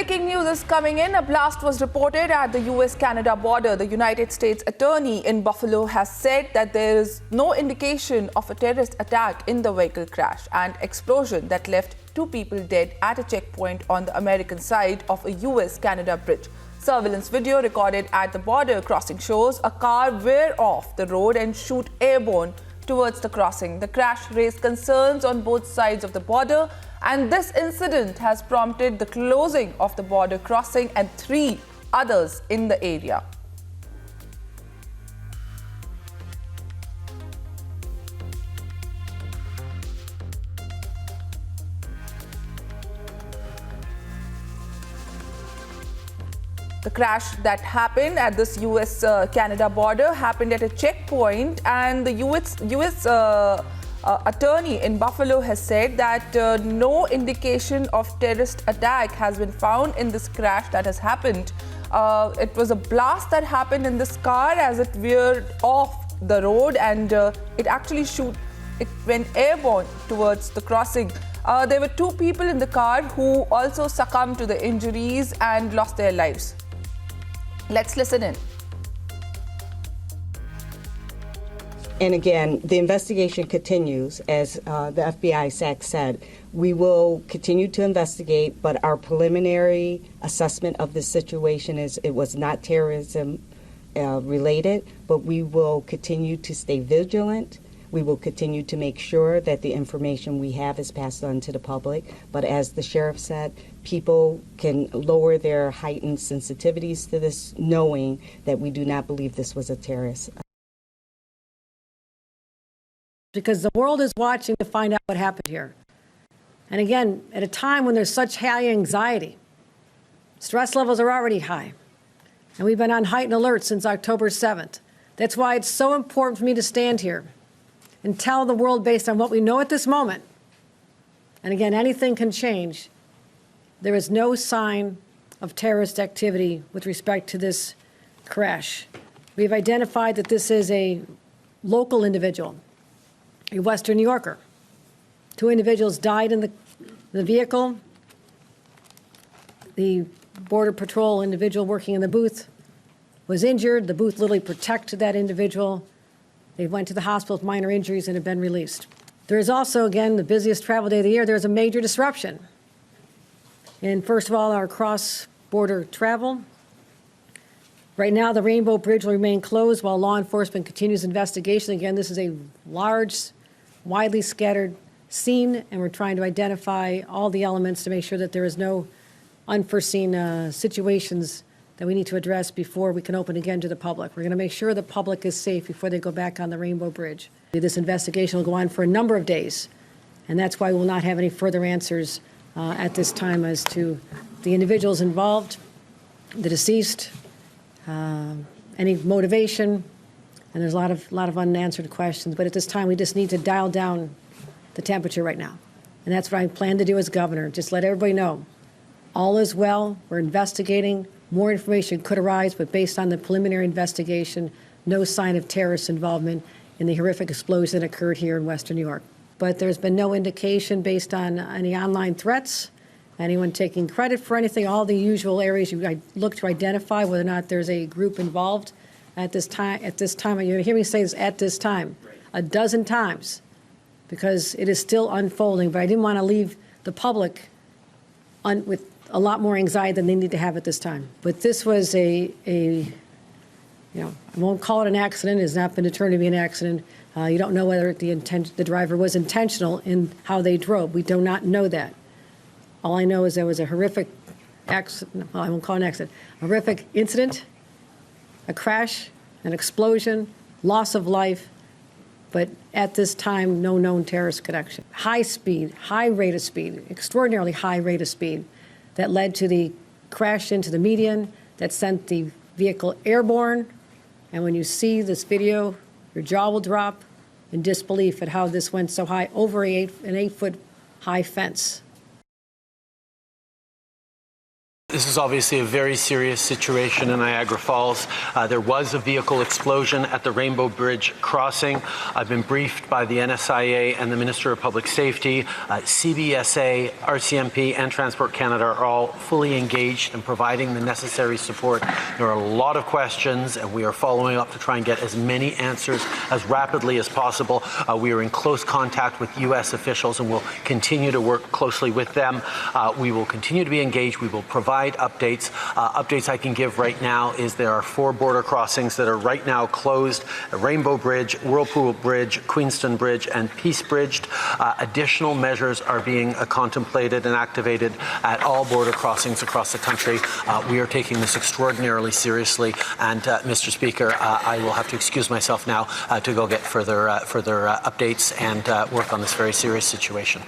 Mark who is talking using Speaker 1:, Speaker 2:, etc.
Speaker 1: breaking news is coming in. A blast was reported at the US-Canada border. The United States attorney in Buffalo has said that there is no indication of a terrorist attack in the vehicle crash and explosion that left 2 people dead at a checkpoint on the American side of a US-Canada bridge. Surveillance video recorded at the border crossing shows a car veer off the road and shoot airborne towards the crossing. The crash raised concerns on both sides of the border, and this incident has prompted the closing of the border crossing and 3 others in the area. The crash that happened at this US-Canada border happened at a checkpoint, and the US attorney in Buffalo has said that no indication of terrorist attack has been found in this crash that has happened. It was a blast that happened in this car as it veered off the road, and it went airborne towards the crossing. There were 2 people in the car who also succumbed to the injuries and lost their lives. Let's listen in.
Speaker 2: And again, the investigation continues. As the FBI SAC said, we will continue to investigate, but our preliminary assessment of the situation is it was not terrorism related, but we will continue to stay vigilant. We will continue to make sure that the information we have is passed on to the public. But as the sheriff said, people can lower their heightened sensitivities to this, knowing that we do not believe this was a terrorist.
Speaker 3: Because the world is watching to find out what happened here. And again, at a time when there's such high anxiety, stress levels are already high. And we've been on heightened alert since October 7th. That's why it's so important for me to stand here and tell the world based on what we know at this moment. And again, anything can change. There is no sign of terrorist activity with respect to this crash. We've identified that this is a local individual, a Western New Yorker. 2 individuals died in the vehicle. The Border Patrol individual working in the booth was injured. The booth literally protected that individual. They went to the hospital with minor injuries and have been released. There is also, again, the busiest travel day of the year, there's a major disruption. And first of all, our cross-border travel. Right now, the Rainbow Bridge will remain closed while law enforcement continues investigation. Again, this is a large, widely scattered scene, and we're trying to identify all the elements to make sure that there is no unforeseen situations that we need to address before we can open again to the public. We're going to make sure the public is safe before they go back on the Rainbow Bridge. This investigation will go on for a number of days, and that's why we will not have any further answers at this time as to the individuals involved, the deceased, any motivation, and there's a lot of unanswered questions. But at this time, we just need to dial down the temperature right now. And that's what I plan to do as governor, just let everybody know. All is well, we're investigating. More information could arise, but based on the preliminary investigation, no sign of terrorist involvement in the horrific explosion that occurred here in Western New York. But there's been no indication based on any online threats, anyone taking credit for anything, all the usual areas you look to identify whether or not there's a group involved at this time. You hear me say this at this time, a dozen times, because it is still unfolding, but I didn't want to leave the public with a lot more anxiety than they need to have at this time. But this was I won't call it an accident. It has not been determined to be an accident. You don't know whether the driver was intentional in how they drove. We do not know that. All I know is there was a horrific accident. Well, I won't call it an accident. A horrific incident, a crash, an explosion, loss of life. But at this time, no known terrorist connection. High speed, high rate of speed, extraordinarily high rate of speed that led to the crash into the median that sent the vehicle airborne. And when you see this video, your jaw will drop in disbelief at how this went so high over an 8-foot high fence.
Speaker 4: This is obviously a very serious situation in Niagara Falls. There was a vehicle explosion at the Rainbow Bridge crossing. I've been briefed by the NSIA and the Minister of Public Safety. CBSA, RCMP, and Transport Canada are all fully engaged in providing the necessary support. There are a lot of questions, and we are following up to try and get as many answers as rapidly as possible. We are in close contact with U.S. officials, and we'll continue to work closely with them. We will continue to be engaged. We will provide updates. Updates I can give right now is there are 4 border crossings that are right now closed: Rainbow Bridge, Whirlpool Bridge, Queenston Bridge, and Peace Bridge. Additional measures are being contemplated and activated at all border crossings across the country. We are taking this extraordinarily seriously, and Mr. Speaker, I will have to excuse myself now to go get further updates and work on this very serious situation.